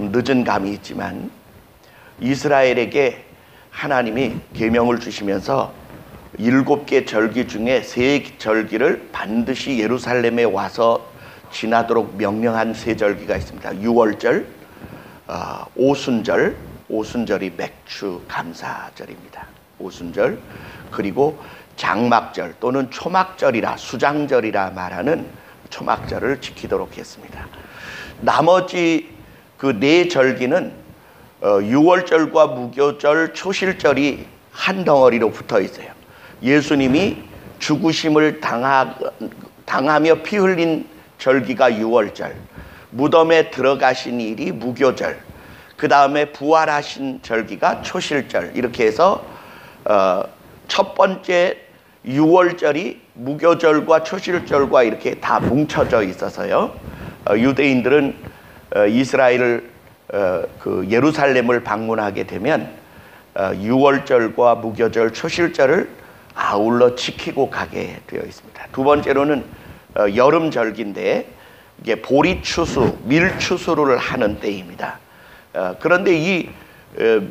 좀 늦은 감이 있지만 이스라엘에게 하나님이 계명을 주시면서 7개 절기 중에 3절기를 반드시 예루살렘에 와서 지나도록 명령한 3절기가 있습니다. 유월절, 오순절, 오순절이 맥주 감사절입니다. 오순절, 그리고 장막절 또는 초막절이라 수장절이라 말하는 초막절을 지키도록 했습니다. 나머지 그 4절기는 유월절과 무교절, 초실절이 한 덩어리로 붙어 있어요. 예수님이 죽으심을 당하며 피 흘린 절기가 유월절, 무덤에 들어가신 일이 무교절, 그 다음에 부활하신 절기가 초실절, 이렇게 해서 첫 번째 유월절이 무교절과 초실절과 이렇게 다 뭉쳐져 있어서요. 유대인들은 이스라엘을 그 예루살렘을 방문하게 되면 유월절과 무교절, 초실절을 아울러 지키고 가게 되어 있습니다. 두 번째로는 여름절기인데 이게 보리추수, 밀추수를 하는 때입니다. 그런데 이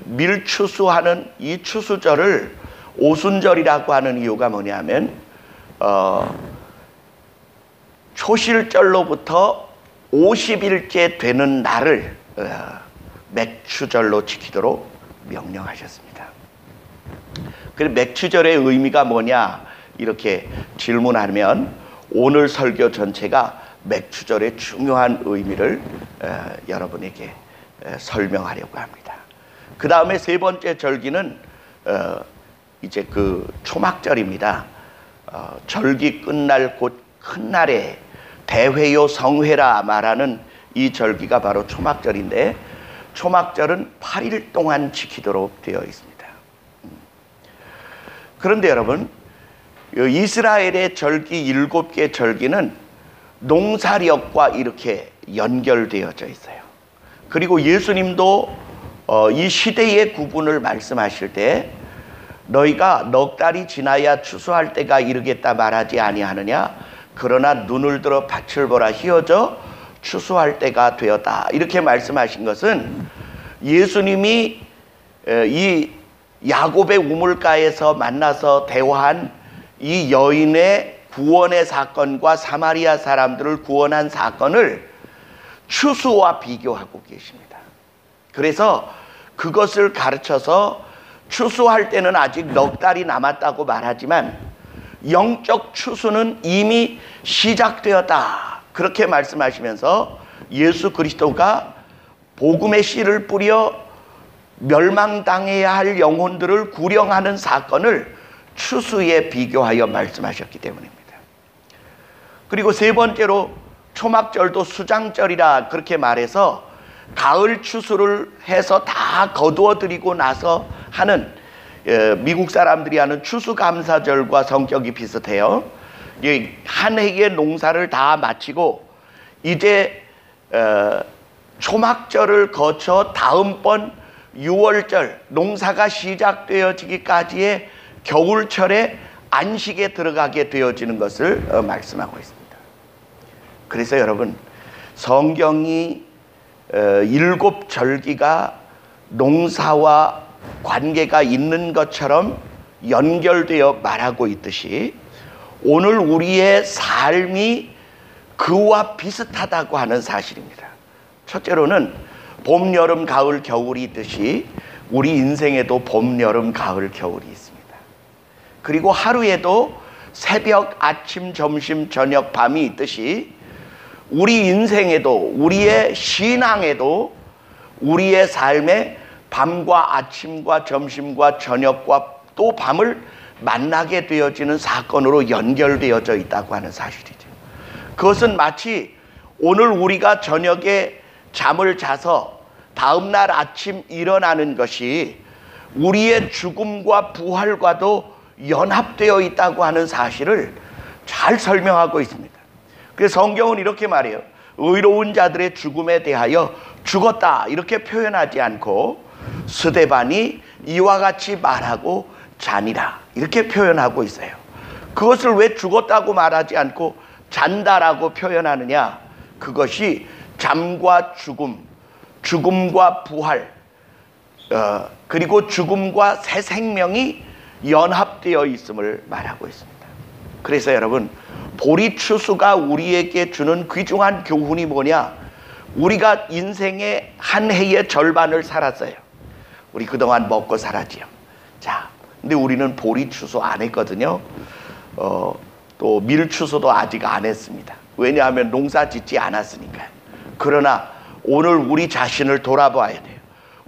밀추수하는 이 추수절을 오순절이라고 하는 이유가 뭐냐면 초실절로부터 50일째 되는 날을 맥추절로 지키도록 명령하셨습니다. 그래서 맥추절의 의미가 뭐냐 이렇게 질문하면 오늘 설교 전체가 맥추절의 중요한 의미를 여러분에게 설명하려고 합니다. 그 다음에 3번째 절기는 이제 그 초막절입니다. 절기 끝날 곧 큰 날에 대회요 성회라 말하는 이 절기가 바로 초막절인데 초막절은 8일 동안 지키도록 되어 있습니다. 그런데 여러분, 이스라엘의 절기 7개 절기는 농사력과 이렇게 연결되어져 있어요. 그리고 예수님도 이 시대의 구분을 말씀하실 때 너희가 넉 달이 지나야 추수할 때가 이르겠다 말하지 아니하느냐, 그러나 눈을 들어 밭을 보라 희어져 추수할 때가 되었다, 이렇게 말씀하신 것은 예수님이 이 야곱의 우물가에서 만나서 대화한 이 여인의 구원의 사건과 사마리아 사람들을 구원한 사건을 추수와 비교하고 계십니다. 그래서 그것을 가르쳐서 추수할 때는 아직 넉 달이 남았다고 말하지만 영적 추수는 이미 시작되었다, 그렇게 말씀하시면서 예수 그리스도가 복음의 씨를 뿌려 멸망당해야 할 영혼들을 구령하는 사건을 추수에 비교하여 말씀하셨기 때문입니다. 그리고 3번째로 초막절도 수장절이라 그렇게 말해서 가을 추수를 해서 다 거두어들이고 나서 하는 미국 사람들이 하는 추수감사절과 성격이 비슷해요. 한 해의 농사를 다 마치고 이제 초막절을 거쳐 다음번 6월절 농사가 시작되어지기까지의 겨울철에 안식에 들어가게 되어지는 것을 말씀하고 있습니다. 그래서 여러분, 성경이 7절기가 농사와 관계가 있는 것처럼 연결되어 말하고 있듯이 오늘 우리의 삶이 그와 비슷하다고 하는 사실입니다. 첫째로는 봄, 여름, 가을, 겨울이 있듯이 우리 인생에도 봄, 여름, 가을, 겨울이 있습니다. 그리고 하루에도 새벽, 아침, 점심, 저녁, 밤이 있듯이 우리 인생에도, 우리의 신앙에도, 우리의 삶에 밤과 아침과 점심과 저녁과 또 밤을 만나게 되어지는 사건으로 연결되어져 있다고 하는 사실이죠. 그것은 마치 오늘 우리가 저녁에 잠을 자서 다음날 아침 일어나는 것이 우리의 죽음과 부활과도 연합되어 있다고 하는 사실을 잘 설명하고 있습니다. 그래서 성경은 이렇게 말해요. 의로운 자들의 죽음에 대하여 죽었다 이렇게 표현하지 않고 스데반이 이와 같이 말하고 자니라 이렇게 표현하고 있어요. 그것을 왜 죽었다고 말하지 않고 잔다라고 표현하느냐? 그것이 잠과 죽음, 죽음과 부활, 그리고 죽음과 새 생명이 연합되어 있음을 말하고 있습니다. 그래서 여러분, 보리추수가 우리에게 주는 귀중한 교훈이 뭐냐? 우리가 인생의 한 해의 절반을 살았어요. 우리 그동안 먹고 살았지요. 자, 근데 우리는 보리추수 안 했거든요. 또 밀추수도 아직 안 했습니다. 왜냐하면 농사 짓지 않았으니까요. 그러나 오늘 우리 자신을 돌아봐야 돼요.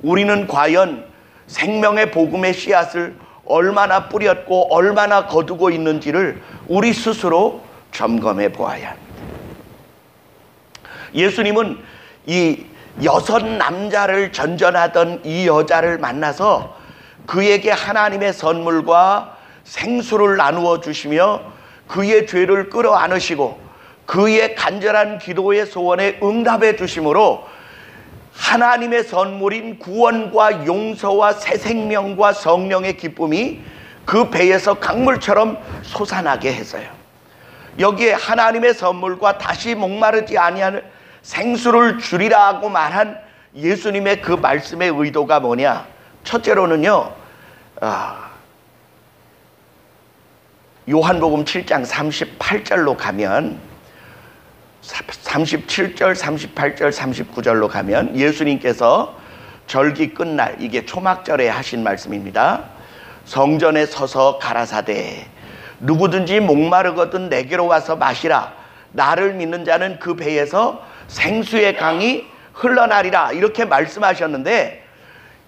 우리는 과연 생명의 복음의 씨앗을 얼마나 뿌렸고 얼마나 거두고 있는지를 우리 스스로 점검해 보아야 합니다. 예수님은 이 6 남자를 전전하던 이 여자를 만나서 그에게 하나님의 선물과 생수를 나누어 주시며 그의 죄를 끌어안으시고 그의 간절한 기도의 소원에 응답해 주심으로 하나님의 선물인 구원과 용서와 새 생명과 성령의 기쁨이 그 배에서 강물처럼 솟아나게 했어요. 여기에 하나님의 선물과 다시 목마르지 아니하는 생수를 주리라고 말한 예수님의 그 말씀의 의도가 뭐냐? 첫째로는요, 요한복음 7장 38절로 가면 37절, 38절, 39절로 가면 예수님께서 절기 끝날, 이게 초막절에 하신 말씀입니다. 성전에 서서 가라사대 누구든지 목마르거든 내게로 와서 마시라. 나를 믿는 자는 그 배에서 생수의 강이 흘러나리라. 이렇게 말씀하셨는데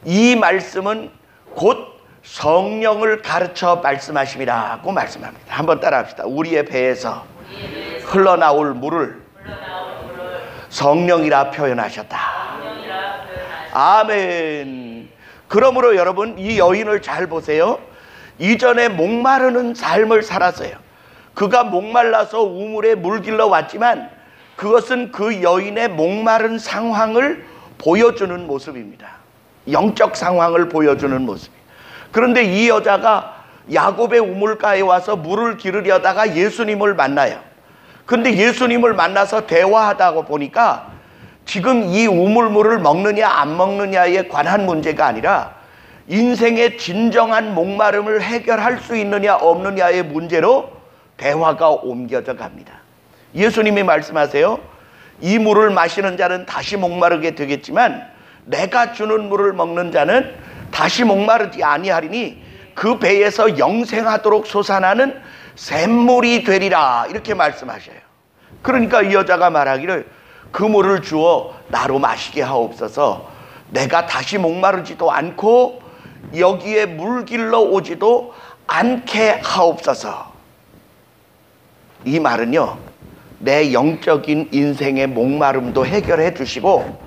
이 말씀은 곧 성령을 가르쳐 말씀하심이라고 말씀합니다. 한번 따라합시다. 우리의 배에서 흘러나올 물을 성령이라 표현하셨다. 아멘. 그러므로 여러분, 이 여인을 잘 보세요. 이전에 목마르는 삶을 살았어요. 그가 목말라서 우물에 물길러 왔지만 그것은 그 여인의 목마른 상황을 보여주는 모습입니다. 영적 상황을 보여주는 모습이에요. 그런데 이 여자가 야곱의 우물가에 와서 물을 기르려다가 예수님을 만나요. 근데 예수님을 만나서 대화하다가 보니까 지금 이 우물물을 먹느냐 안 먹느냐에 관한 문제가 아니라 인생의 진정한 목마름을 해결할 수 있느냐 없느냐의 문제로 대화가 옮겨져 갑니다. 예수님이 말씀하세요. 이 물을 마시는 자는 다시 목마르게 되겠지만 내가 주는 물을 먹는 자는 다시 목마르지 아니하리니 그 배에서 영생하도록 솟아나는 샘물이 되리라. 이렇게 말씀하셔요. 그러니까 이 여자가 말하기를 그 물을 주어 나로 마시게 하옵소서. 내가 다시 목마르지도 않고 여기에 물길러 오지도 않게 하옵소서. 이 말은요, 내 영적인 인생의 목마름도 해결해 주시고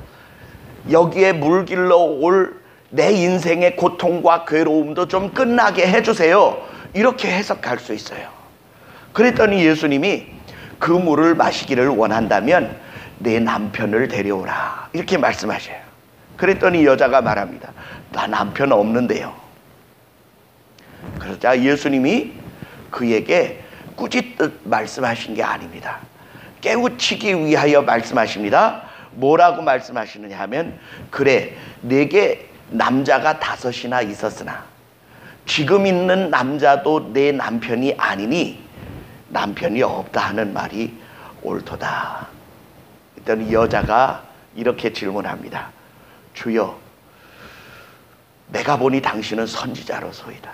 여기에 물길러 올 내 인생의 고통과 괴로움도 좀 끝나게 해주세요. 이렇게 해석할 수 있어요. 그랬더니 예수님이 그 물을 마시기를 원한다면 내 남편을 데려오라. 이렇게 말씀하셔요. 그랬더니 여자가 말합니다. 나 남편 없는데요. 그러자 예수님이 그에게 꾸짖듯 말씀하신 게 아닙니다. 깨우치기 위하여 말씀하십니다. 뭐라고 말씀하시느냐 하면, 그래 내게 남자가 5이나 있었으나 지금 있는 남자도 내 남편이 아니니 남편이 없다 하는 말이 옳도다. 일단 여자가 이렇게 질문합니다. 주여, 내가 보니 당신은 선지자로소이다.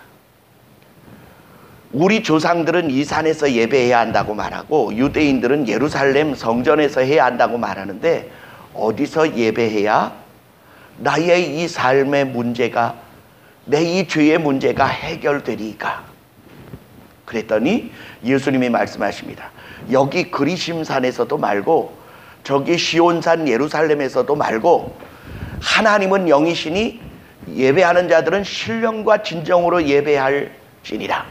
우리 조상들은 이 산에서 예배해야 한다고 말하고 유대인들은 예루살렘 성전에서 해야 한다고 말하는데 어디서 예배해야 나의 이 삶의 문제가, 내 이 죄의 문제가 해결되리까? 그랬더니 예수님이 말씀하십니다. 여기 그리심산에서도 말고 저기 시온산 예루살렘에서도 말고 하나님은 영이시니 예배하는 자들은 신령과 진정으로 예배할지니라.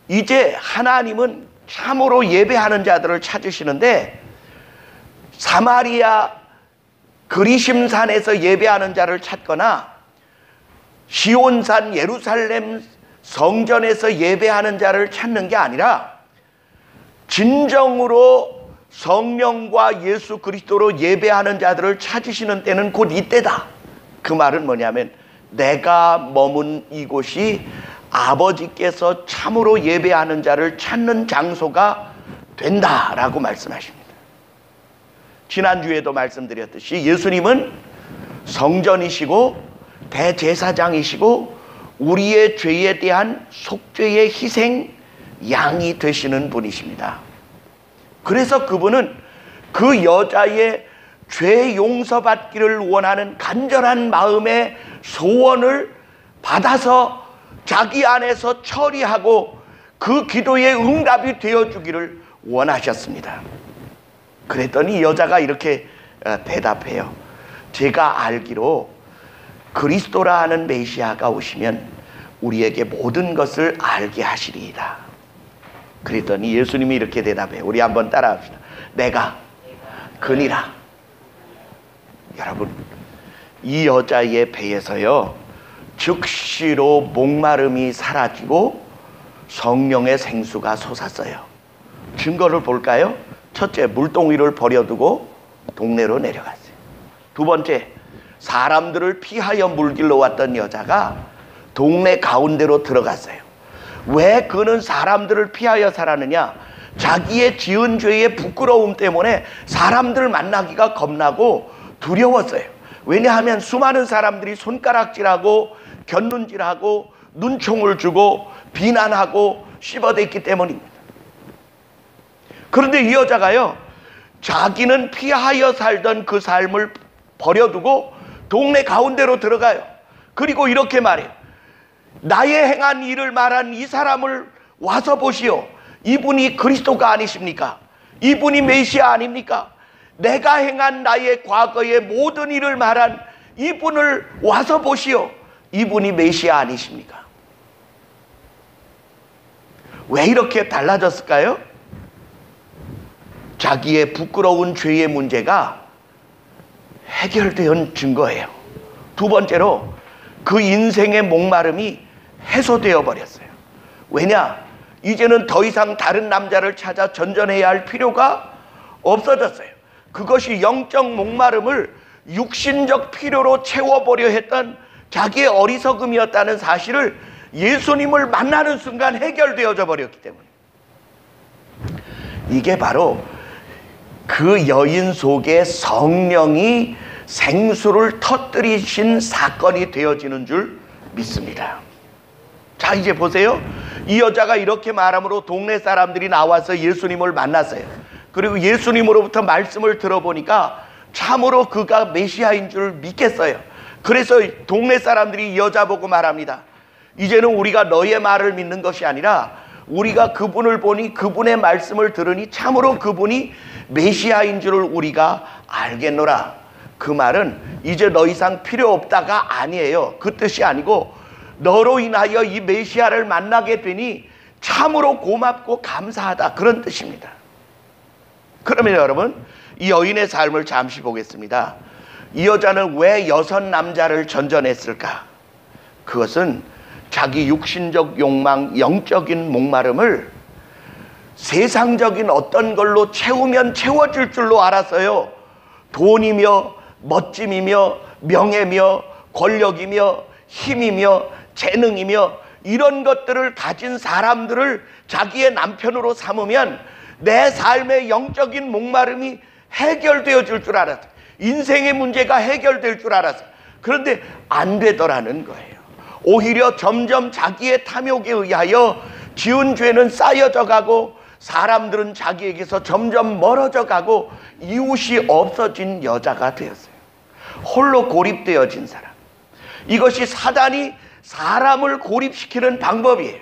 이제 하나님은 참으로 예배하는 자들을 찾으시는데 사마리아 그리심산에서 예배하는 자를 찾거나 시온산 예루살렘 성전에서 예배하는 자를 찾는 게 아니라 진정으로 성령과 예수 그리스도로 예배하는 자들을 찾으시는 때는 곧 이때다. 그 말은 뭐냐면 내가 머문 이곳이 아버지께서 참으로 예배하는 자를 찾는 장소가 된다라고 말씀하십니다. 지난주에도 말씀드렸듯이 예수님은 성전이시고 대제사장이시고 우리의 죄에 대한 속죄의 희생 양이 되시는 분이십니다. 그래서 그분은 그 여자의 죄 용서받기를 원하는 간절한 마음의 소원을 받아서 자기 안에서 처리하고 그 기도의 응답이 되어주기를 원하셨습니다. 그랬더니 여자가 이렇게 대답해요. 제가 알기로 그리스도라 하는 메시아가 오시면 우리에게 모든 것을 알게 하시리이다. 그랬더니 예수님이 이렇게 대답해요. 우리 한번 따라합시다. 내가 그니라. 여러분, 이 여자의 배에서요 즉시로 목마름이 사라지고 성령의 생수가 솟았어요. 증거를 볼까요? 첫째, 물동이를 버려두고 동네로 내려갔어요. 두 번째, 사람들을 피하여 물길로 왔던 여자가 동네 가운데로 들어갔어요. 왜 그는 사람들을 피하여 살았느냐? 자기의 지은 죄의 부끄러움 때문에 사람들 만나기가 겁나고 두려웠어요. 왜냐하면 수많은 사람들이 손가락질하고 곁눈질하고 눈총을 주고 비난하고 씹어댔기 때문입니다. 그런데 이 여자가요 자기는 피하여 살던 그 삶을 버려두고 동네 가운데로 들어가요. 그리고 이렇게 말해요. 나의 행한 일을 말한 이 사람을 와서 보시오. 이분이 그리스도가 아니십니까? 이분이 메시아 아닙니까? 내가 행한 나의 과거의 모든 일을 말한 이분을 와서 보시오. 이분이 메시아 아니십니까? 왜 이렇게 달라졌을까요? 자기의 부끄러운 죄의 문제가 해결된 증거예요. 두 번째로 그 인생의 목마름이 해소되어 버렸어요. 왜냐? 이제는 더 이상 다른 남자를 찾아 전전해야 할 필요가 없어졌어요. 그것이 영적 목마름을 육신적 필요로 채워보려 했던 자기의 어리석음이었다는 사실을 예수님을 만나는 순간 해결되어져 버렸기 때문에, 이게 바로 그 여인 속에 성령이 생수를 터뜨리신 사건이 되어지는 줄 믿습니다. 자, 이제 보세요. 이 여자가 이렇게 말함으로 동네 사람들이 나와서 예수님을 만났어요. 그리고 예수님으로부터 말씀을 들어보니까 참으로 그가 메시아인 줄 믿겠어요. 그래서 동네 사람들이 이 여자 보고 말합니다. 이제는 우리가 너의 말을 믿는 것이 아니라 우리가 그분을 보니 그분의 말씀을 들으니 참으로 그분이 메시아인 줄을 우리가 알겠노라. 그 말은 이제 더 이상 필요 없다가 아니에요. 그 뜻이 아니고 너로 인하여 이 메시아를 만나게 되니 참으로 고맙고 감사하다, 그런 뜻입니다. 그러면 여러분, 이 여인의 삶을 잠시 보겠습니다. 이 여자는 왜 6 남자를 전전했을까? 그것은 자기 육신적 욕망, 영적인 목마름을 세상적인 어떤 걸로 채우면 채워질 줄로 알았어요. 돈이며 멋짐이며 명예며 권력이며 힘이며 재능이며 이런 것들을 가진 사람들을 자기의 남편으로 삼으면 내 삶의 영적인 목마름이 해결되어질 줄 알았어요. 인생의 문제가 해결될 줄 알았어요. 그런데 안 되더라는 거예요. 오히려 점점 자기의 탐욕에 의하여 지은 죄는 쌓여져 가고 사람들은 자기에게서 점점 멀어져 가고 이웃이 없어진 여자가 되었어요. 홀로 고립되어진 사람. 이것이 사단이 사람을 고립시키는 방법이에요.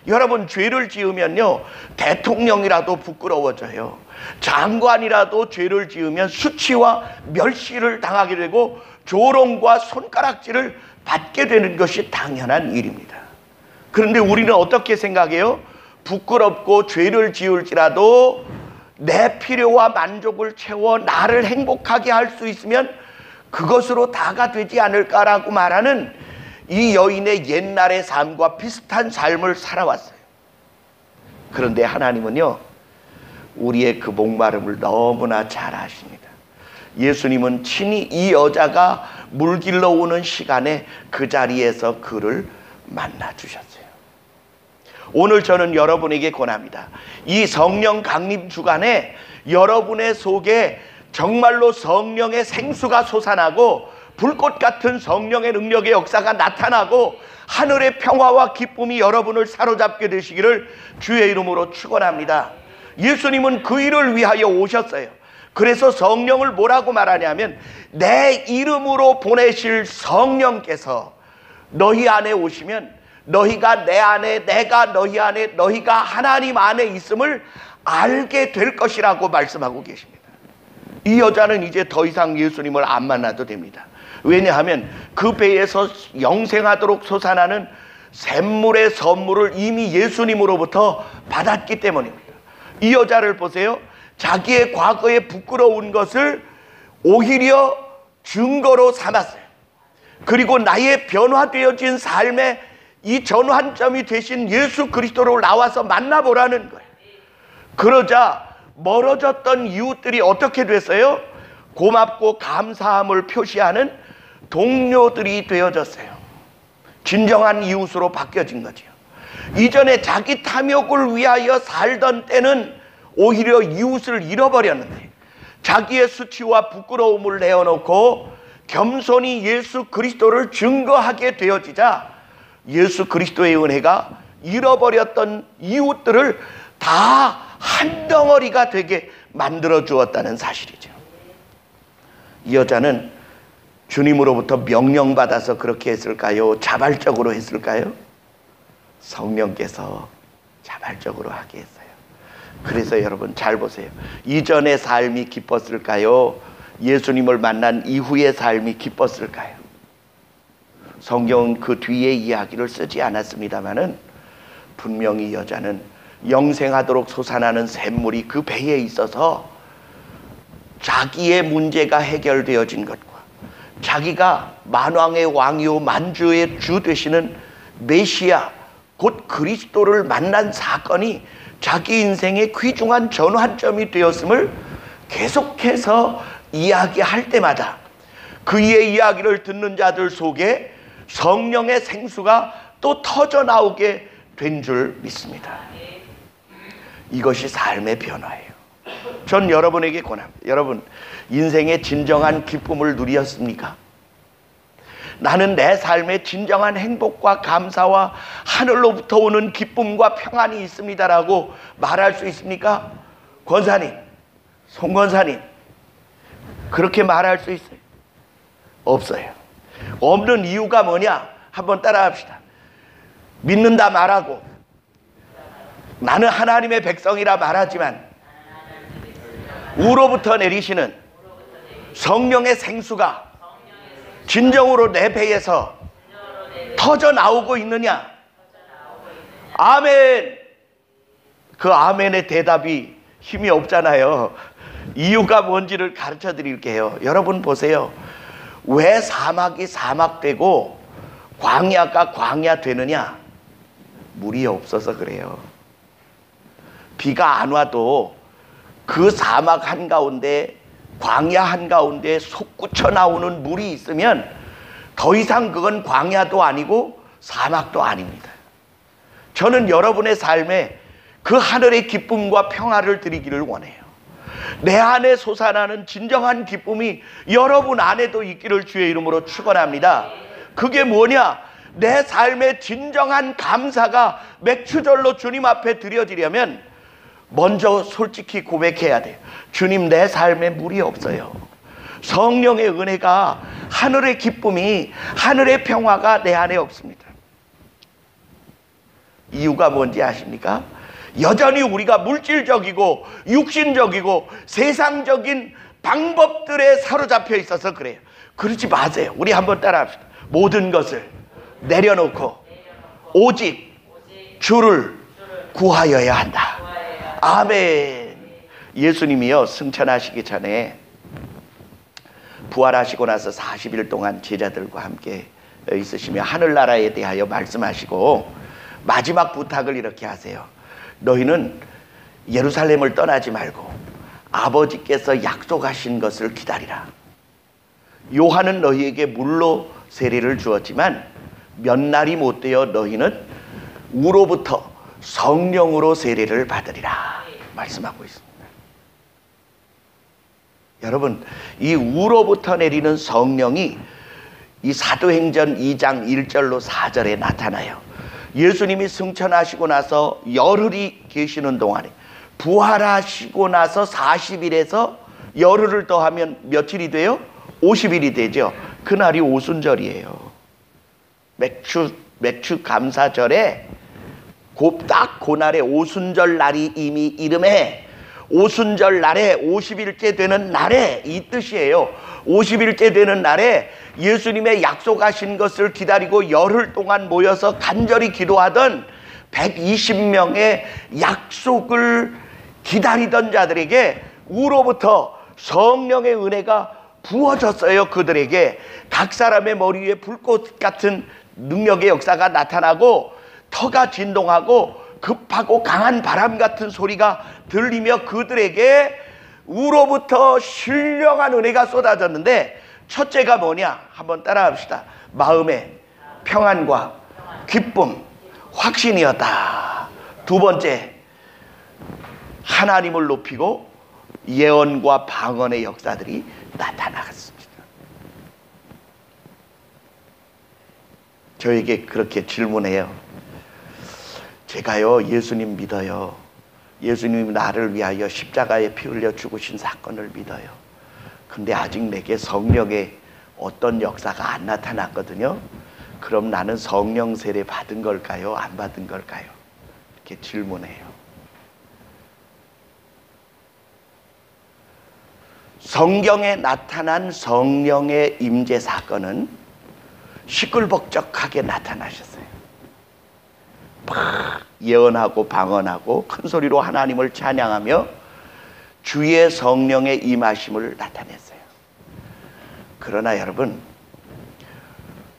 여러분, 죄를 지으면요 대통령이라도 부끄러워져요. 장관이라도 죄를 지으면 수치와 멸시를 당하게 되고 조롱과 손가락질을 받게 되는 것이 당연한 일입니다. 그런데 우리는 어떻게 생각해요? 부끄럽고 죄를 지을지라도 내 필요와 만족을 채워 나를 행복하게 할 수 있으면 그것으로 다가 되지 않을까라고 말하는 이 여인의 옛날의 삶과 비슷한 삶을 살아왔어요. 그런데 하나님은요 우리의 그 목마름을 너무나 잘 아십니다. 예수님은 친히 이 여자가 물길러 오는 시간에 그 자리에서 그를 만나 주셨어요. 오늘 저는 여러분에게 권합니다. 이 성령 강림 주간에 여러분의 속에 정말로 성령의 생수가 솟아나고 불꽃 같은 성령의 능력의 역사가 나타나고 하늘의 평화와 기쁨이 여러분을 사로잡게 되시기를 주의 이름으로 축원합니다. 예수님은 그 일을 위하여 오셨어요. 그래서 성령을 뭐라고 말하냐면 내 이름으로 보내실 성령께서 너희 안에 오시면 너희가 내 안에, 내가 너희 안에, 너희가 하나님 안에 있음을 알게 될 것이라고 말씀하고 계십니다. 이 여자는 이제 더 이상 예수님을 안 만나도 됩니다. 왜냐하면 그 배에서 영생하도록 솟아나는 샘물의 선물을 이미 예수님으로부터 받았기 때문입니다. 이 여자를 보세요. 자기의 과거에 부끄러운 것을 오히려 증거로 삼았어요. 그리고 나의 변화되어진 삶의 이 전환점이 되신 예수 그리스도를 나와서 만나보라는 거예요. 그러자 멀어졌던 이웃들이 어떻게 됐어요? 고맙고 감사함을 표시하는 동료들이 되어졌어요. 진정한 이웃으로 바뀌어진 거죠. 이전에 자기 탐욕을 위하여 살던 때는 오히려 이웃을 잃어버렸는데 자기의 수치와 부끄러움을 내어놓고 겸손히 예수 그리스도를 증거하게 되어지자 예수 그리스도의 은혜가 잃어버렸던 이웃들을 다 한 덩어리가 되게 만들어 주었다는 사실이죠. 이 여자는 주님으로부터 명령받아서 그렇게 했을까요? 자발적으로 했을까요? 성령께서 자발적으로 하게 했어요. 그래서 여러분 잘 보세요. 이전의 삶이 기뻤을까요? 예수님을 만난 이후의 삶이 기뻤을까요? 성경은 그 뒤의 이야기를 쓰지 않았습니다마는 분명히 여자는 영생하도록 솟아나는 샘물이 그 배에 있어서 자기의 문제가 해결되어진 것과 자기가 만왕의 왕이요 만주의 주 되시는 메시아 곧 그리스도를 만난 사건이 자기 인생의 귀중한 전환점이 되었음을 계속해서 이야기할 때마다 그의 이야기를 듣는 자들 속에 성령의 생수가 또 터져나오게 된 줄 믿습니다. 이것이 삶의 변화예요. 전 여러분에게 권합니다. 여러분, 인생의 진정한 기쁨을 누렸습니까? 나는 내 삶의 진정한 행복과 감사와 하늘로부터 오는 기쁨과 평안이 있습니다라고 말할 수 있습니까? 권사님, 송 권사님, 그렇게 말할 수 있어요? 없어요. 없는 이유가 뭐냐? 한번 따라합시다. 믿는다 말하고 나는 하나님의 백성이라 말하지만 우로부터 내리시는 성령의 생수가 진정으로 내 배에서 터져 나오고 있느냐? 아멘. 그 아멘의 대답이 힘이 없잖아요. 이유가 뭔지를 가르쳐 드릴게요. 여러분 보세요. 왜 사막이 사막되고 광야가 광야 되느냐? 물이 없어서 그래요. 비가 안 와도 그 사막 한가운데 광야 한가운데 솟구쳐 나오는 물이 있으면 더 이상 그건 광야도 아니고 사막도 아닙니다. 저는 여러분의 삶에 그 하늘의 기쁨과 평화를 드리기를 원해요. 내 안에 솟아나는 진정한 기쁨이 여러분 안에도 있기를 주의 이름으로 축원합니다. 그게 뭐냐? 내 삶의 진정한 감사가 맥주절로 주님 앞에 드려지려면 먼저 솔직히 고백해야 돼요. 주님, 내 삶에 물이 없어요. 성령의 은혜가, 하늘의 기쁨이, 하늘의 평화가 내 안에 없습니다. 이유가 뭔지 아십니까? 여전히 우리가 물질적이고 육신적이고 세상적인 방법들에 사로잡혀 있어서 그래요. 그러지 마세요. 우리 한번 따라합시다. 모든 것을 내려놓고 오직 주를 구하여야 한다. 아멘. 예수님이요, 승천하시기 전에 부활하시고 나서 40일 동안 제자들과 함께 있으시며 하늘나라에 대하여 말씀하시고 마지막 부탁을 이렇게 하세요. 너희는 예루살렘을 떠나지 말고 아버지께서 약속하신 것을 기다리라. 요한은 너희에게 물로 세례를 주었지만 몇 날이 못 되어 너희는 우로부터 성령으로 세례를 받으리라 말씀하고 있습니다. 여러분, 이 우로부터 내리는 성령이 이 사도행전 2장 1절로 4절에 나타나요. 예수님이 승천하시고 나서 열흘이 계시는 동안에 부활하시고 나서 40일에서 열흘을 더하면 며칠이 돼요? 50일이 되죠. 그날이 오순절이에요. 맥추 감사절에 딱 그날에 오순절 날이 이미 이름에 오순절 날에 50일째 되는 날에 이 뜻이에요. 50일째 되는 날에 예수님의 약속하신 것을 기다리고 열흘 동안 모여서 간절히 기도하던 120명의 약속을 기다리던 자들에게 우로부터 성령의 은혜가 부어졌어요. 그들에게 각 사람의 머리 위에 불꽃 같은 능력의 역사가 나타나고 터가 진동하고 급하고 강한 바람 같은 소리가 들리며 그들에게 우로부터 신령한 은혜가 쏟아졌는데, 첫째가 뭐냐? 한번 따라합시다. 마음의 평안과 기쁨, 확신이었다. 두 번째, 하나님을 높이고 예언과 방언의 역사들이 나타났습니다. 저에게 그렇게 질문해요. 제가요 예수님 믿어요. 예수님이 나를 위하여 십자가에 피 흘려 죽으신 사건을 믿어요. 근데 아직 내게 성령의 어떤 역사가 안 나타났거든요. 그럼 나는 성령 세례 받은 걸까요? 안 받은 걸까요? 이렇게 질문해요. 성경에 나타난 성령의 임재 사건은 시끌벅적하게 나타나셨어요. 막 예언하고 방언하고 큰 소리로 하나님을 찬양하며 주의 성령의 임하심을 나타냈어요. 그러나 여러분,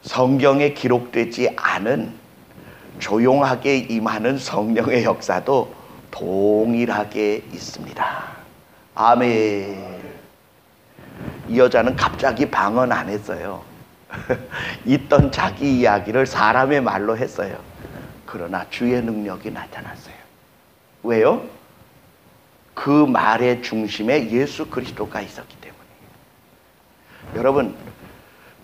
성경에 기록되지 않은 조용하게 임하는 성령의 역사도 동일하게 있습니다. 아멘. 이 여자는 갑자기 방언 안 했어요. 있던 자기 이야기를 사람의 말로 했어요. 그러나 주의 능력이 나타났어요. 왜요? 그 말의 중심에 예수 그리스도가 있었기 때문에. 여러분,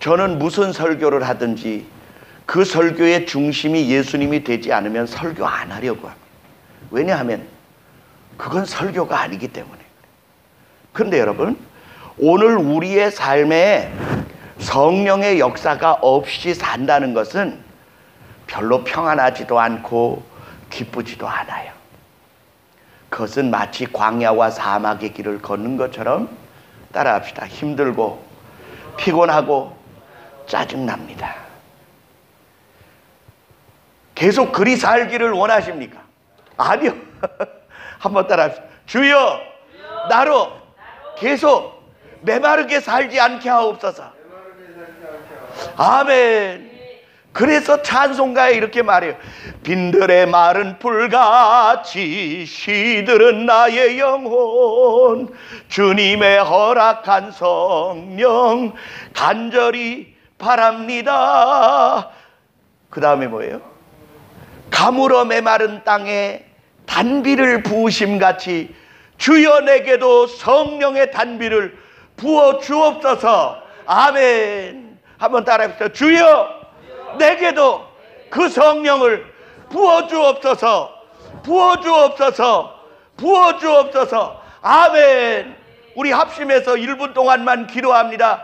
저는 무슨 설교를 하든지 그 설교의 중심이 예수님이 되지 않으면 설교 안 하려고 합니다. 왜냐하면 그건 설교가 아니기 때문에. 그런데 여러분, 오늘 우리의 삶에 성령의 역사가 없이 산다는 것은 별로 평안하지도 않고 기쁘지도 않아요. 그것은 마치 광야와 사막의 길을 걷는 것처럼, 따라합시다, 힘들고 피곤하고 짜증납니다. 계속 그리 살기를 원하십니까? 아니요. 한번 따라합시다. 주여, 나로 계속 메마르게 살지 않게 하옵소서. 아멘. 그래서 찬송가에 이렇게 말해요. 빈들의 마른 풀같이 시들은 나의 영혼, 주님의 허락한 성령 간절히 바랍니다. 그 다음에 뭐예요? 가물어 메마른 땅에 단비를 부으심같이 주여 내게도 성령의 단비를 부어 주옵소서. 아멘. 한번 따라해보세요. 주여 내게도 그 성령을 부어 주옵소서. 부어 주옵소서. 부어 주옵소서. 아멘. 우리 합심해서 1분 동안만 기도합니다.